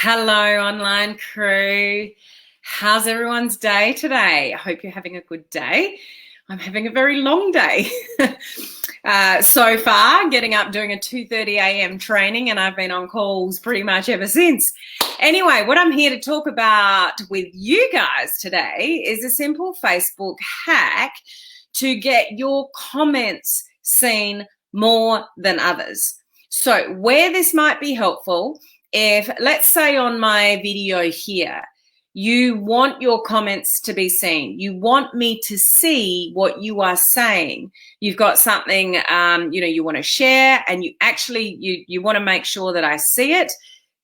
Hello, online crew. How's everyone's day today? I hope you're having a good day. I'm having a very long day so far, getting up doing a 2:30 a.m. training, and I've been on calls pretty much ever since. Anyway, what I'm here to talk about with you guys today is a simple Facebook hack to get your comments seen more than others. So where this might be helpful, if let's say on my video here, you want your comments to be seen. You want me to see what you are saying. You've got something, you want to share, and you want to make sure that I see it.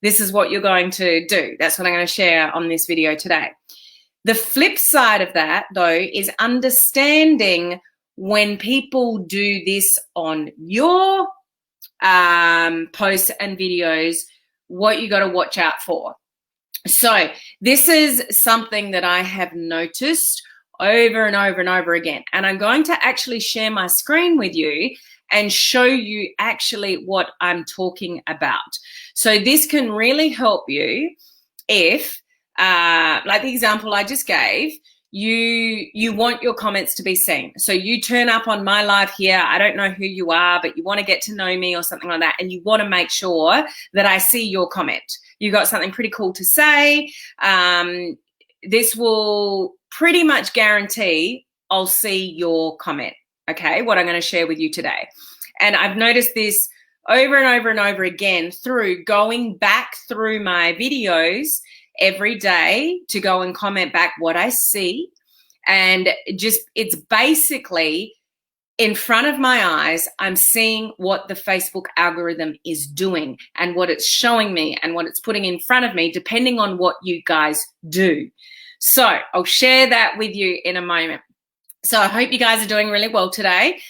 This is what you're going to do. That's what I'm going to share on this video today. The flip side of that, though, is understanding when people do this on your posts and videos, what you got to watch out for. So this is something that I have noticed over and over and over again. And I'm going to actually share my screen with you and show you actually what I'm talking about. So this can really help you if, like the example I just gave, you want your comments to be seen. So you turn up on my live here. I don't know who you are, but you want to get to know me or something like that. And you want to make sure that I see your comment. You got something pretty cool to say. This will pretty much guarantee I'll see your comment. Okay, what I'm going to share with you today. And I've noticed this over and over and over again through going back through my videos every day to go and comment back what I see. And it's basically in front of my eyes, I'm seeing what the Facebook algorithm is doing and what it's showing me and what it's putting in front of me, depending on what you guys do. So I'll share that with you in a moment. So I hope you guys are doing really well today.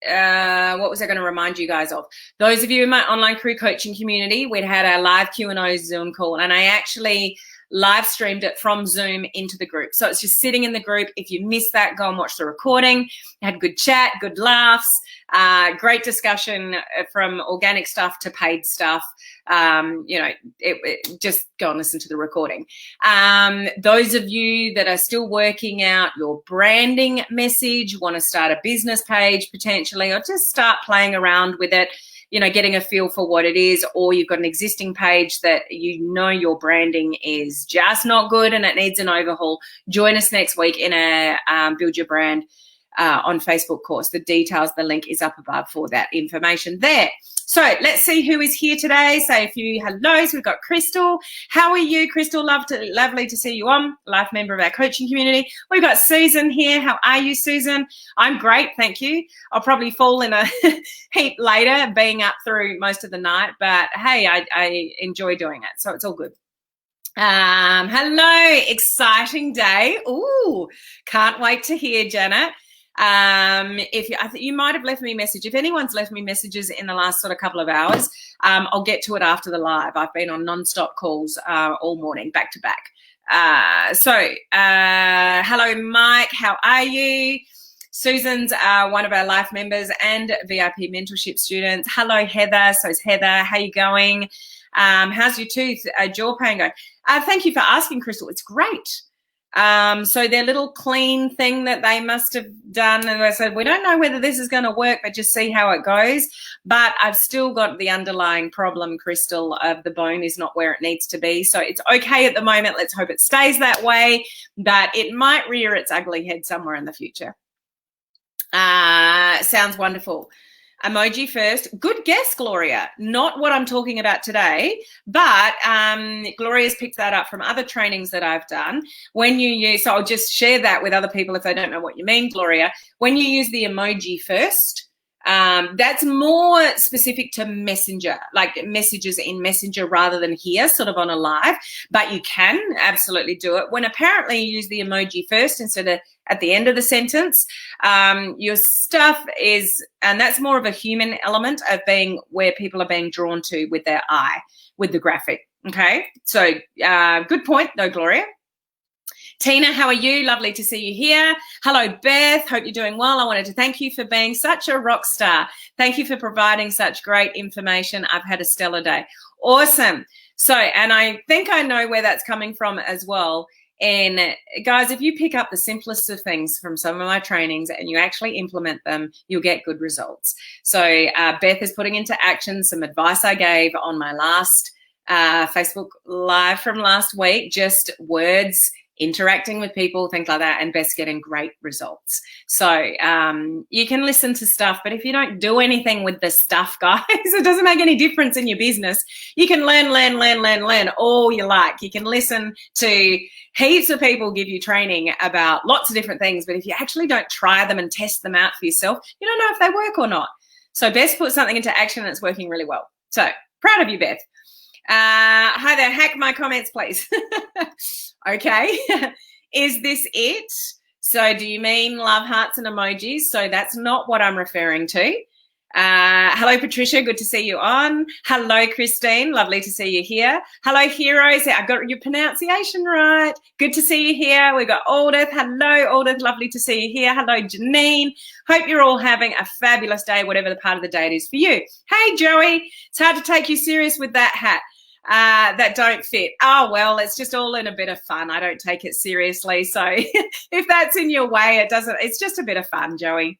What was I going to remind you guys of? Those of you in my online career coaching community, we'd had our live Q&A Zoom call, and I actually live streamed it from Zoom into the group. So it's just sitting in the group. If you missed that, go and watch the recording. Had good chat, good laughs, great discussion from organic stuff to paid stuff. Just go and listen to the recording. Those of you that are still working out your branding message, want to start a business page potentially, or just start playing around with it, getting a feel for what it is, or you've got an existing page that your branding is just not good and it needs an overhaul, join us next week in a Build Your Brand on Facebook course. The details, the link is up above for that information there. So let's see who is here today. Say a few hellos. We've got Crystal. How are you, Crystal? Lovely to see you on. Life member of our coaching community. We've got Susan here. How are you, Susan? I'm great, thank you. I'll probably fall in a heap later, being up through most of the night. But hey, I enjoy doing it, so it's all good. Hello, exciting day. Ooh, can't wait to hear, Janet. I think you might have left me a message. If anyone's left me messages in the last sort of couple of hours, I'll get to it after the live. I've been on non-stop calls all morning, back to back. Hello, Mike. How are you? Susan's one of our life members and VIP mentorship students. Hello, Heather. So is Heather. How you going? How's your tooth, jaw pain going? Thank you for asking, Crystal. It's great. So their little clean thing that they must have done, and I said, we don't know whether this is going to work, but just see how it goes. But I've still got the underlying problem, Crystal, of the bone is not where it needs to be. So it's okay at the moment. Let's hope it stays that way, but it might rear its ugly head somewhere in the future. Sounds wonderful. Emoji first. Good guess, Gloria. Not what I'm talking about today, but Gloria's picked that up from other trainings that I've done. So I'll just share that with other people if they don't know what you mean, Gloria. When you use the emoji first, that's more specific to Messenger, like messages in Messenger rather than here, sort of on a live, but you can absolutely do it. When apparently you use the emoji first instead of at the end of the sentence, your stuff is, and that's more of a human element of being where people are being drawn to with their eye, with the graphic. Okay, so good point though, Gloria. Tina, how are you? Lovely to see you here. Hello, Beth. Hope you're doing well. I wanted to thank you for being such a rock star. Thank you for providing such great information. I've had a stellar day. Awesome. So, and I think I know where that's coming from as well. And guys, if you pick up the simplest of things from some of my trainings and you actually implement them, you'll get good results. So Beth is putting into action some advice I gave on my last Facebook Live from last week, just words, interacting with people, things like that, and Beth's getting great results. So you can listen to stuff, but if you don't do anything with the stuff, guys, it doesn't make any difference in your business. You can learn all you like. You can listen to heaps of people give you training about lots of different things, but if you actually don't try them and test them out for yourself, you don't know if they work or not. So Beth's put something into action and it's working really well. So proud of you, Beth. Hi there, hack my comments, please. Okay, is this it? So do you mean love hearts and emojis? So that's not what I'm referring to. Hello, Patricia, good to see you on. Hello, Christine, lovely to see you here. Hello, heroes, I got your pronunciation right. Good to see you here. We've got Aldith. Hello, Aldith, lovely to see you here. Hello, Janine. Hope you're all having a fabulous day, whatever the part of the day it is for you. Hey, Joey, it's hard to take you serious with that hat. That don't fit. Oh, well, it's just all in a bit of fun. I don't take it seriously. So if that's in your way, it's just a bit of fun, Joey.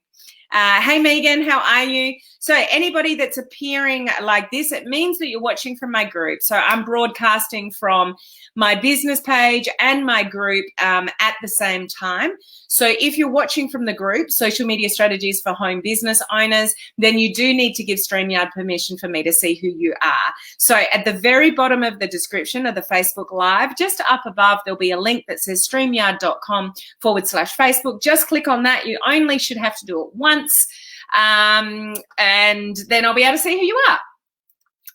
Hey, Megan, how are you? So anybody that's appearing like this, it means that you're watching from my group. So I'm broadcasting from my business page and my group at the same time. So if you're watching from the group, Social Media Strategies for Home Business Owners, then you do need to give StreamYard permission for me to see who you are. So at the very bottom of the description of the Facebook Live, just up above, there'll be a link that says streamyard.com/Facebook. Just click on that. You only should have to do it once. And then I'll be able to see who you are.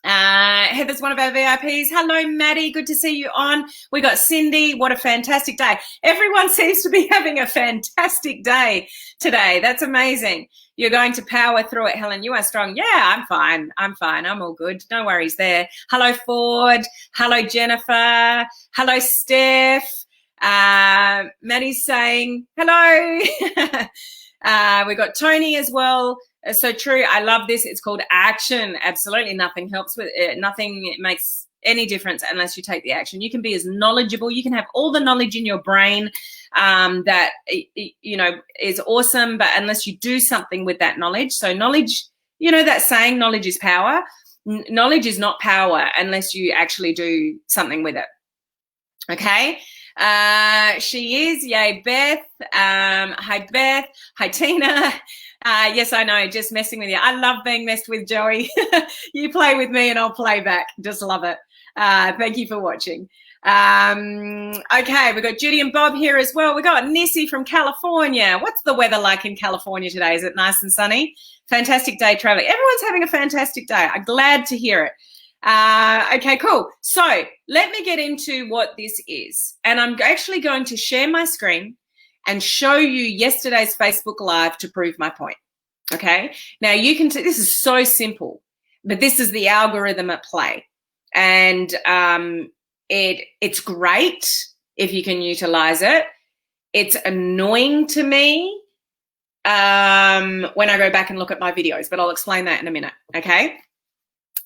Heather's one of our VIPs. Hello, Maddie. Good to see you on. We got Cindy. What a fantastic day. Everyone seems to be having a fantastic day today. That's amazing. You're going to power through it, Helen. You are strong. Yeah, I'm fine. I'm all good. No worries there. Hello, Ford. Hello, Jennifer. Hello, Steph. Maddie's saying hello. We've got Tony as well. So true. I love this. It's called action. Absolutely. Nothing helps with it. Nothing makes any difference unless you take the action. You can be as knowledgeable. You can have all the knowledge in your brain that, you know, is awesome. But unless you do something with that knowledge. So knowledge, you know, that saying knowledge is power. Knowledge is not power unless you actually do something with it. Okay. She is. Yay, Beth. Hi, Beth. Hi, Tina. Yes, I know. Just messing with you. I love being messed with, Joey. You play with me and I'll play back. Just love it. Thank you for watching. Okay, we've got Judy and Bob here as well. We've got Nissy from California. What's the weather like in California today? Is it nice and sunny? Fantastic day traveling. Everyone's having a fantastic day. I'm glad to hear it. Okay, cool. So let me get into what this is. And I'm actually going to share my screen and show you yesterday's Facebook Live to prove my point. Okay. Now you can, this is so simple, but this is the algorithm at play. And it's great if you can utilize it. It's annoying to me when I go back and look at my videos, but I'll explain that in a minute. Okay.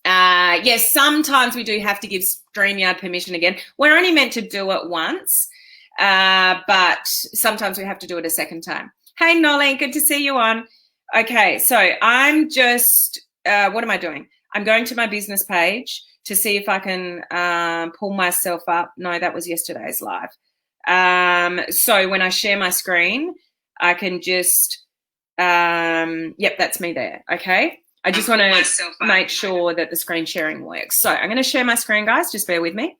Yes, sometimes we do have to give StreamYard permission again. We're only meant to do it once, but sometimes we have to do it a second time. Hey, Nolly, good to see you on. Okay, so I'm just, what am I doing? I'm going to my business page to see if I can pull myself up. No, that was yesterday's live. So when I share my screen, I can just, yep, that's me there, okay? I just want to make sure that the screen sharing works. So I'm going to share my screen, guys. Just bear with me.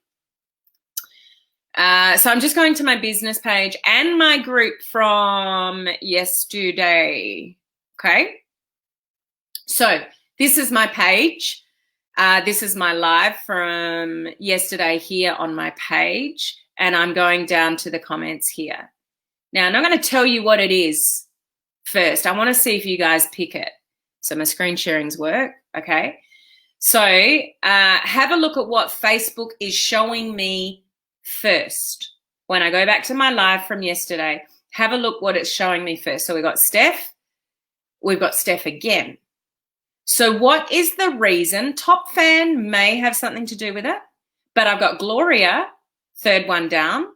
So I'm just going to my business page and my group from yesterday. Okay. So this is my page. This is my live from yesterday here on my page. And I'm going down to the comments here. Now, I'm not going to tell you what it is first. I want to see if you guys pick it. So my screen sharing's work, okay? So have a look at what Facebook is showing me first. When I go back to my live from yesterday, have a look what it's showing me first. So we've got Steph. We've got Steph again. So what is the reason? Top fan may have something to do with it, But I've got Gloria, third one down.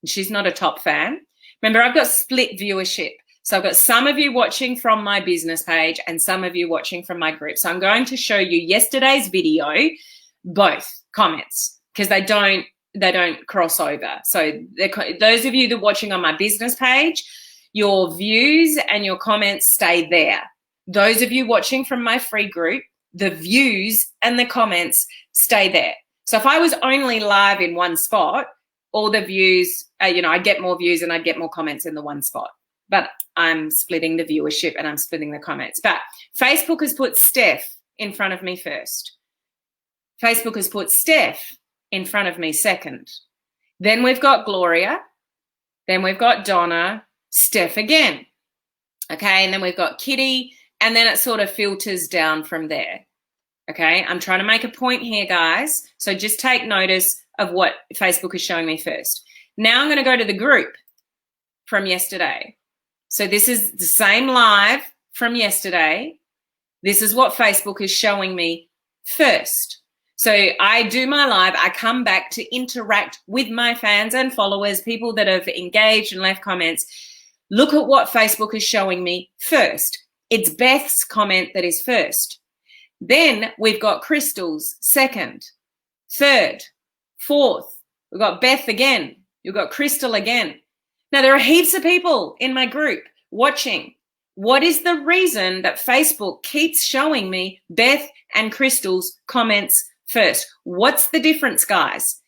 She's not a top fan. Remember, I've got split viewership. So I've got some of you watching from my business page and some of you watching from my group. So I'm going to show you yesterday's video, both comments, because they don't cross over. So those of you that are watching on my business page, your views and your comments stay there. Those of you watching from my free group, the views and the comments stay there. So if I was only live in one spot, all the views, I'd get more views and I'd get more comments in the one spot. But I'm splitting the viewership and I'm splitting the comments. But Facebook has put Steph in front of me first. Facebook has put Steph in front of me second. Then we've got Gloria. Then we've got Donna, Steph again. Okay, and then we've got Kitty, and then it sort of filters down from there. Okay, I'm trying to make a point here, guys. So just take notice of what Facebook is showing me first. Now I'm going to go to the group from yesterday. So this is the same live from yesterday. This is what Facebook is showing me first. So I do my live, I come back to interact with my fans and followers, people that have engaged and left comments. Look at what Facebook is showing me first. It's Beth's comment that is first. Then we've got Crystal's second, third, fourth. We've got Beth again. You've got Crystal again. Now, there are heaps of people in my group watching. What is the reason that Facebook keeps showing me Beth and Crystal's comments first? What's the difference, guys,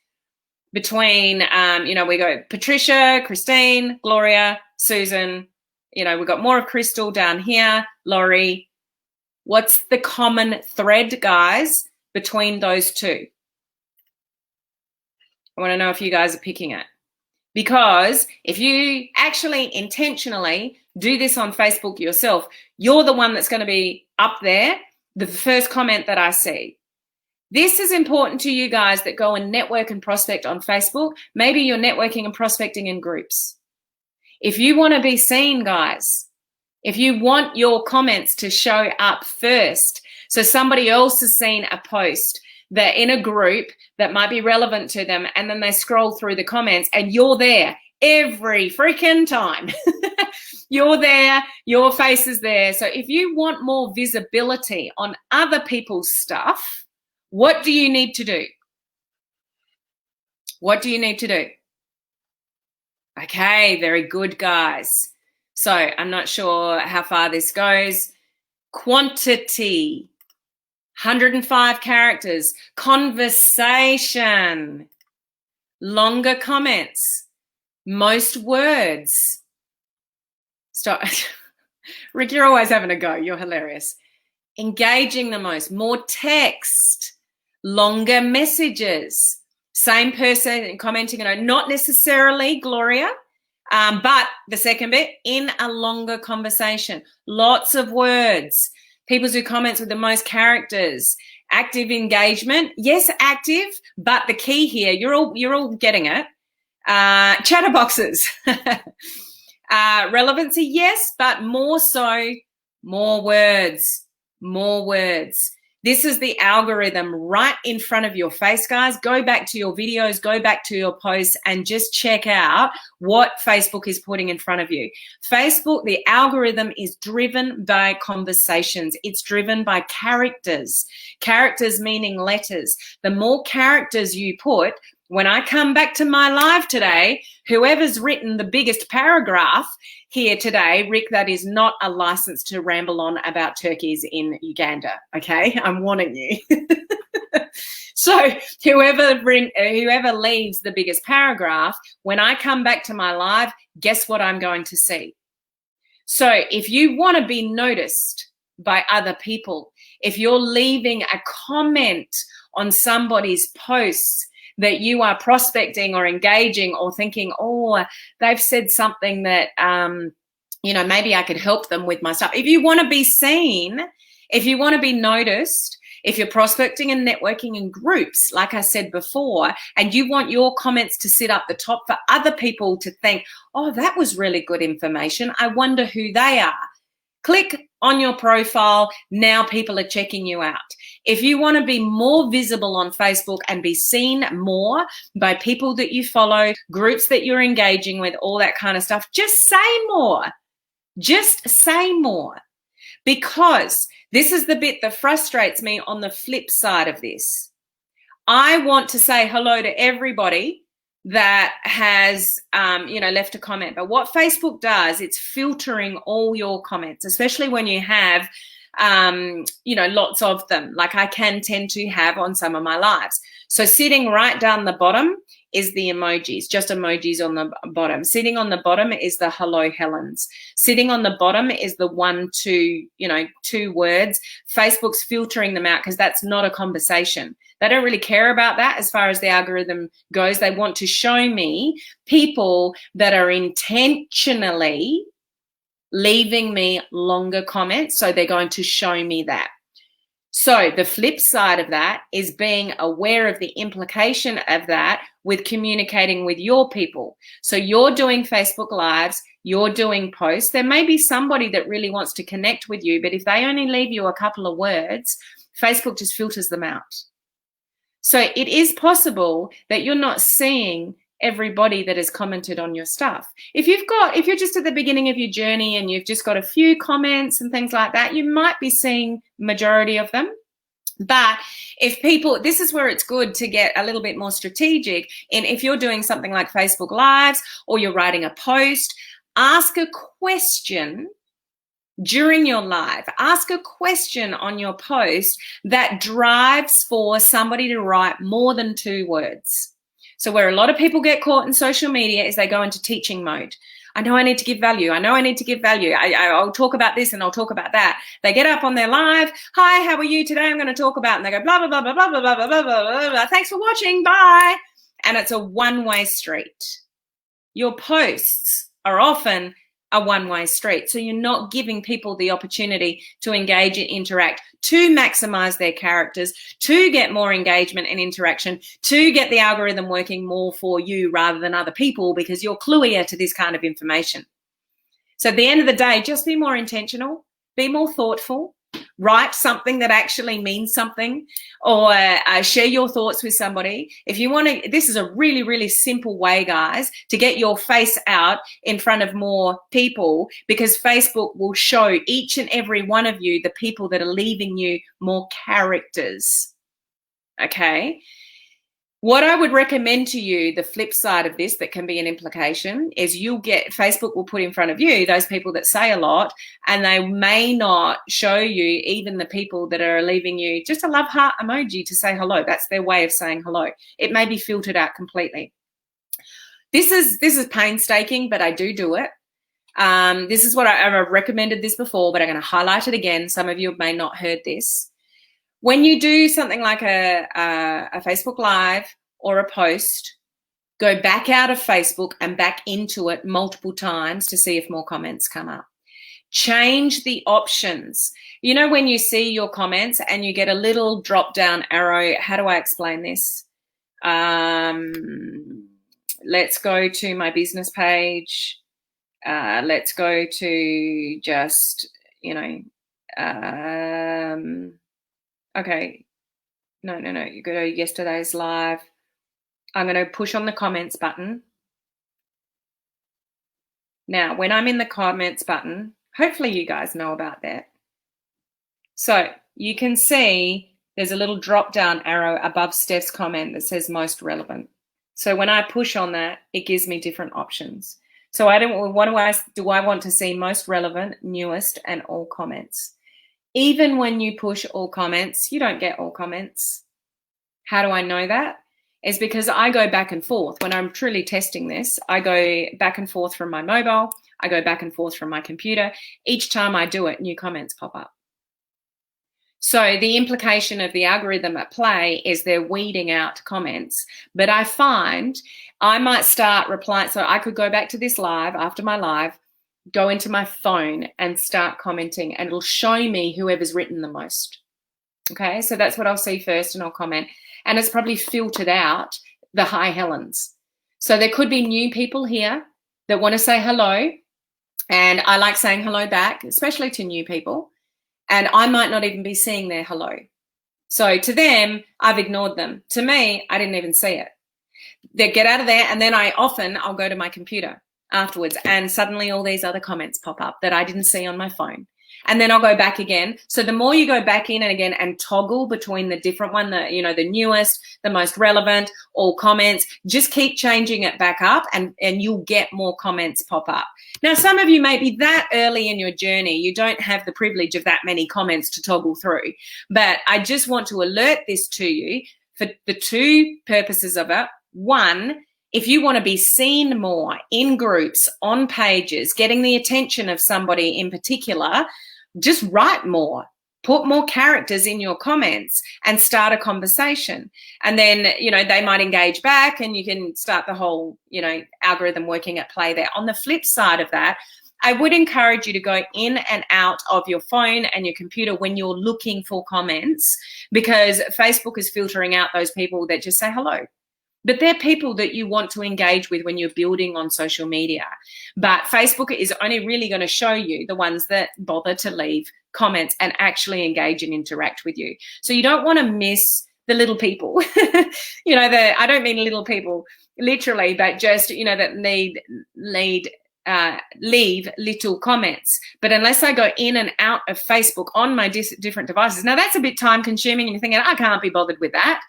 between, we go Patricia, Christine, Gloria, Susan, we've got more of Crystal down here, Laurie. What's the common thread, guys, between those two? I want to know if you guys are picking it. Because if you actually intentionally do this on Facebook yourself, you're the one that's going to be up there, the first comment that I see. This is important to you guys that go and network and prospect on Facebook. Maybe you're networking and prospecting in groups. If you want to be seen, guys, if you want your comments to show up first, so somebody else has seen a post that in a group that might be relevant to them, and then they scroll through the comments and you're there every freaking time. You're there, your face is there. So if you want more visibility on other people's stuff, what do you need to do? What do you need to do? Okay, very good, guys. So I'm not sure how far this goes. Quantity, 105 characters. Conversation, longer comments, most words. Stop. Rick, you're always having a go. You're hilarious. Engaging the most, more text, longer messages. Same person commenting, not necessarily Gloria, but the second bit, in a longer conversation. Lots of words. People do comments with the most characters. Active engagement. Yes, active, but the key here, you're all getting it. Chatterboxes. Relevancy, yes, but more so, more words. More words. This is the algorithm right in front of your face, guys. Go back to your videos, go back to your posts, and just check out what Facebook is putting in front of you. Facebook, the algorithm is driven by conversations. It's driven by characters. Characters meaning letters. The more characters you put, when I come back to my live today, whoever's written the biggest paragraph here today, Rick, that is not a license to ramble on about turkeys in Uganda, okay? I'm warning you. So whoever leaves the biggest paragraph, when I come back to my live, guess what I'm going to see? So if you want to be noticed by other people, if you're leaving a comment on somebody's posts that you are prospecting or engaging or thinking, oh, they've said something that, maybe I could help them with my stuff. If you want to be seen, if you want to be noticed, if you're prospecting and networking in groups, like I said before, and you want your comments to sit up the top for other people to think, oh, that was really good information. I wonder who they are. Click on your profile. Now people are checking you out. If you want to be more visible on Facebook and be seen more by people that you follow, groups that you're engaging with, all that kind of stuff, just say more. Just say more. Because this is the bit that frustrates me on the flip side of this. I want to say hello to everybody that has, left a comment. But what Facebook does, it's filtering all your comments, especially when you have, lots of them, like I can tend to have on some of my lives. So sitting right down the bottom is the emojis, just emojis on the bottom. Sitting on the bottom is the hello Helens. Sitting on the bottom is the 1, 2, 2 words. Facebook's filtering them out because that's not a conversation. They don't really care about that as far as the algorithm goes. They want to show me people that are intentionally leaving me longer comments. So they're going to show me that. So the flip side of that is being aware of the implication of that with communicating with your people. So you're doing Facebook Lives, you're doing posts. There may be somebody that really wants to connect with you, but if they only leave you a couple of words, Facebook just filters them out. So it is possible that you're not seeing everybody that has commented on your stuff. If you're just at the beginning of your journey and you've just got a few comments and things like that, you might be seeing majority of them. But if people, this is where it's good to get a little bit more strategic. And if you're doing something like Facebook Lives or you're writing a post, ask a question during your live. Ask a question on your post that drives for somebody to write more than 2 words. So where a lot of people get caught in social media is they go into teaching mode. I know I need to give value. I know I need to give value. I'll talk about this and I'll talk about that. They get up on their live. Hi, how are you today? I'm going to talk about, and they go blah, blah, blah, blah, blah, blah, blah, blah, blah, blah. Thanks for watching. Bye. And it's a one-way street. Your posts are often a one-way street. So you're not giving people the opportunity to engage and interact, to maximize their characters, to get more engagement and interaction, to get the algorithm working more for you rather than other people because you're cluier to this kind of information. So at the end of the day, just be more intentional, be more thoughtful, write something that actually means something, or share your thoughts with somebody. If you want to, this is a really, really simple way, guys, to get your face out in front of more people, because Facebook will show each and every one of you the people that are leaving you more characters. Okay. What I would recommend to you, the flip side of this that can be an implication, is Facebook will put in front of you those people that say a lot, and they may not show you even the people that are leaving you just a love heart emoji to say hello. That's their way of saying hello. It may be filtered out completely. This is painstaking, but I do it. This is what I've recommended this before, but I'm going to highlight it again. Some of you may not heard this. When you do something like a Facebook Live or a post, go back out of Facebook and back into it multiple times to see if more comments come up. Change the options. You know, when you see your comments and you get a little drop down arrow, how do I explain this? Let's go to my business page. Let's go to just, okay, no, you go to yesterday's live. I'm going to push on the comments button. Now, when I'm in the comments button, hopefully you guys know about that. So you can see there's a little drop down arrow above Steph's comment that says most relevant. So when I push on that, it gives me different options. So do I want to see most relevant, newest, and all comments? Even when you push all comments, you don't get all comments. How do I know that? It's because I go back and forth. When I'm truly testing this, I go back and forth from my mobile. I go back and forth from my computer. Each time I do it, new comments pop up. So the implication of the algorithm at play is they're weeding out comments. But I find I might start replying. So I could go back to this live after my live, go into my phone and start commenting, and it'll show me whoever's written the most. Okay, so that's what I'll see first, and I'll comment. And it's probably filtered out the hi Helens. So there could be new people here that want to say hello, and I like saying hello back, especially to new people. and I might not even be seeing their hello. So to them, I've ignored them. To me, I didn't even see it. They get out of there, and then I'll go to my computer afterwards, and suddenly all these other comments pop up that I didn't see on my phone. And then I'll go back again. So the more you go back in and again and toggle between the different one, the newest, the most relevant, all comments, just keep changing it back up, and you'll get more comments pop up. Now, some of you may be that early in your journey, you don't have the privilege of that many comments to toggle through. But I just want to alert this to you for the two purposes of it. One, if you want to be seen more in groups, on pages, getting the attention of somebody in particular, just write more, put more characters in your comments and start a conversation. And then, they might engage back, and you can start the whole, algorithm working at play there. On the flip side of that, I would encourage you to go in and out of your phone and your computer when you're looking for comments, because Facebook is filtering out those people that just say hello. But they're people that you want to engage with when you're building on social media. But Facebook is only really going to show you the ones that bother to leave comments and actually engage and interact with you. So you don't want to miss the little people. I don't mean little people literally, but just, that leave little comments. But unless I go in and out of Facebook on my different devices, now that's a bit time consuming, and you're thinking, I can't be bothered with that.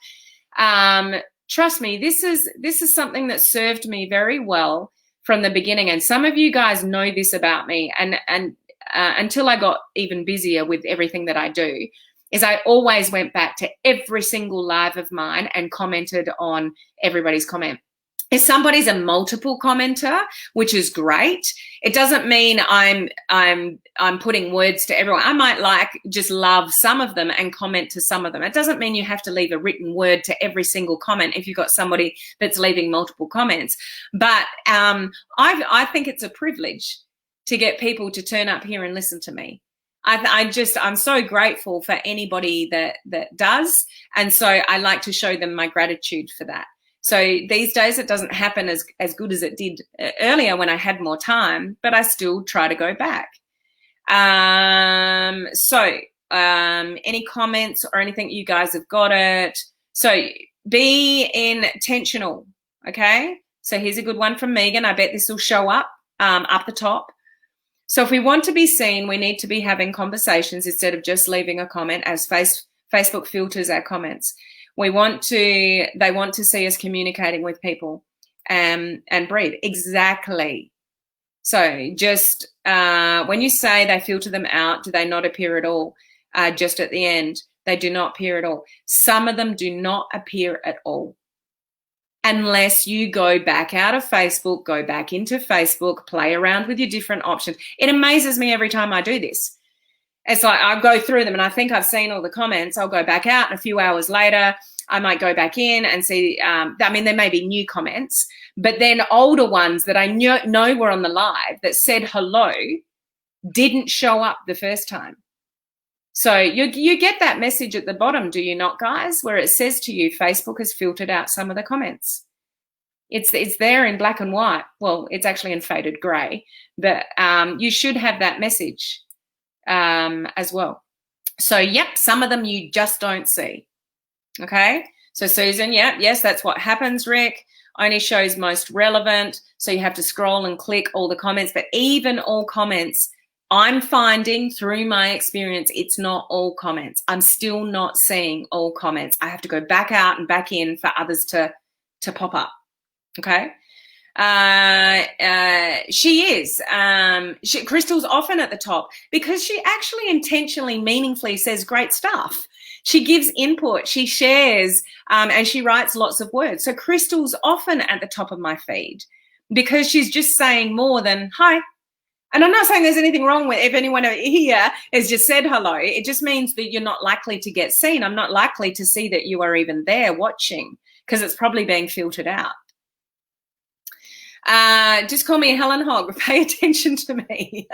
Trust me, this is something that served me very well from the beginning. And some of you guys know this about me. And until I got even busier with everything that I do, is I always went back to every single live of mine and commented on everybody's comment. If somebody's a multiple commenter, which is great, it doesn't mean I'm putting words to everyone. I might just love some of them and comment to some of them. It doesn't mean you have to leave a written word to every single comment if you've got somebody that's leaving multiple comments. But I think it's a privilege to get people to turn up here and listen to me. I'm so grateful for anybody that does, and so I like to show them my gratitude for that. So these days it doesn't happen as good as it did earlier when I had more time, but I still try to go back. Any comments or anything, you guys have got it. So be intentional, okay? So here's a good one from Megan. I bet this will show up the top. So if we want to be seen, we need to be having conversations instead of just leaving a comment, as Facebook filters our comments. They want to see us communicating with people and breathe. Exactly. So just when you say they filter them out, do they not appear at all? Just at the end, they do not appear at all. Some of them do not appear at all. Unless you go back out of Facebook, go back into Facebook, play around with your different options. It amazes me every time I do this. It's like I go through them and I think I've seen all the comments. I'll go back out, and a few hours later, I might go back in and see. There may be new comments, but then older ones that I know were on the live that said hello didn't show up the first time. So you get that message at the bottom, do you not, guys, where it says to you, Facebook has filtered out some of the comments. It's there in black and white. Well, it's actually in faded grey, but you should have that message as well. So, yep, some of them you just don't see. Okay, so Susan, yes, that's what happens, Rick. Only shows most relevant. So you have to scroll and click all the comments, but even all comments, I'm finding through my experience, it's not all comments. I'm still not seeing all comments. I have to go back out and back in for others to pop up. Okay. Crystal's often at the top because she actually intentionally, meaningfully says great stuff. She gives input, she shares, and she writes lots of words. So Crystal's often at the top of my feed because she's just saying more than hi. And I'm not saying there's anything wrong with if anyone here has just said hello. It just means that you're not likely to get seen. I'm not likely to see that you are even there watching because it's probably being filtered out. Just call me a Helen Hogg. Pay attention to me.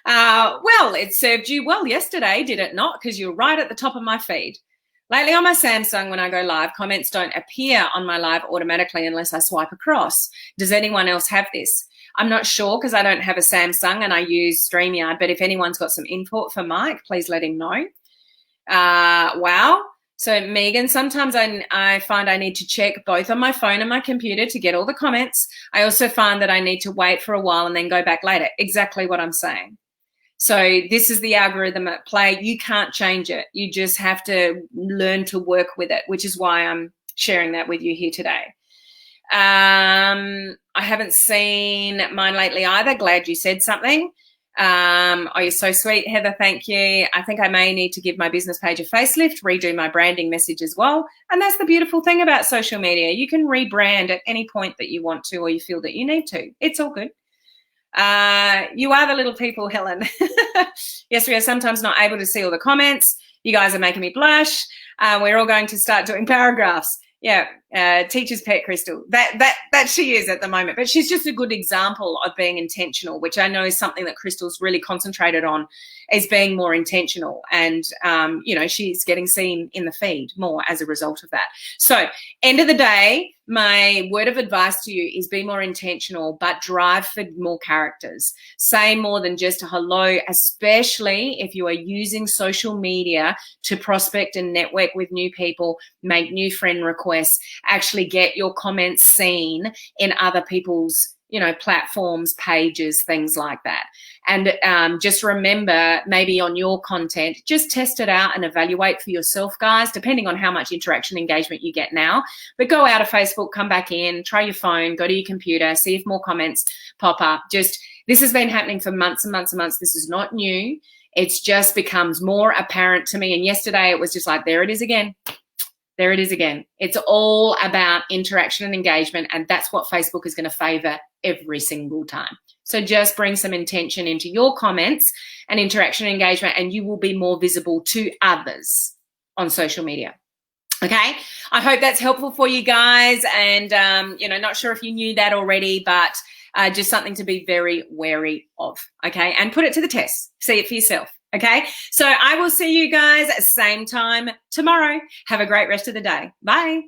Well, it served you well yesterday, did it not? Because you're right at the top of my feed. Lately on my Samsung, when I go live, comments don't appear on my live automatically unless I swipe across. Does anyone else have this? I'm not sure because I don't have a Samsung and I use StreamYard, but if anyone's got some input for Mike, please let him know. Wow. So Megan, sometimes I find I need to check both on my phone and my computer to get all the comments. I also find that I need to wait for a while and then go back later. Exactly what I'm saying. So this is the algorithm at play. You can't change it. You just have to learn to work with it, which is why I'm sharing that with you here today. I haven't seen mine lately either. Glad you said something. Oh, you're so sweet, Heather. Thank you. I think I may need to give my business page a facelift, redo my branding message as well. And that's the beautiful thing about social media. You can rebrand at any point that you want to or you feel that you need to. It's all good. You are the little people, Helen. Yes, we are sometimes not able to see all the comments. You guys are making me blush. We're all going to start doing paragraphs. Yeah, teacher's pet, Crystal. That she is at the moment, but she's just a good example of being intentional, which I know is something that Crystal's really concentrated on, is being more intentional. And, she's getting seen in the feed more as a result of that. So end of the day, my word of advice to you is be more intentional, but drive for more characters. Say more than just a hello, especially if you are using social media to prospect and network with new people, make new friend requests, actually get your comments seen in other people's platforms, pages, things like that. And just remember, maybe on your content, just test it out and evaluate for yourself, guys, depending on how much interaction engagement you get now. But go out of Facebook, come back in, try your phone, go to your computer, see if more comments pop up. This has been happening for months and months and months. This is not new. It's just becomes more apparent to me. And yesterday it was just like, there it is again. There it is again. It's all about interaction and engagement, and that's what Facebook is going to favor every single time. So just bring some intention into your comments and interaction and engagement, and you will be more visible to others on social media. Okay, I hope that's helpful for you guys, and not sure if you knew that already, but just something to be very wary of. Okay, and put it to the test. See it for yourself. Okay, so I will see you guys at the same time tomorrow. Have a great rest of the day. Bye.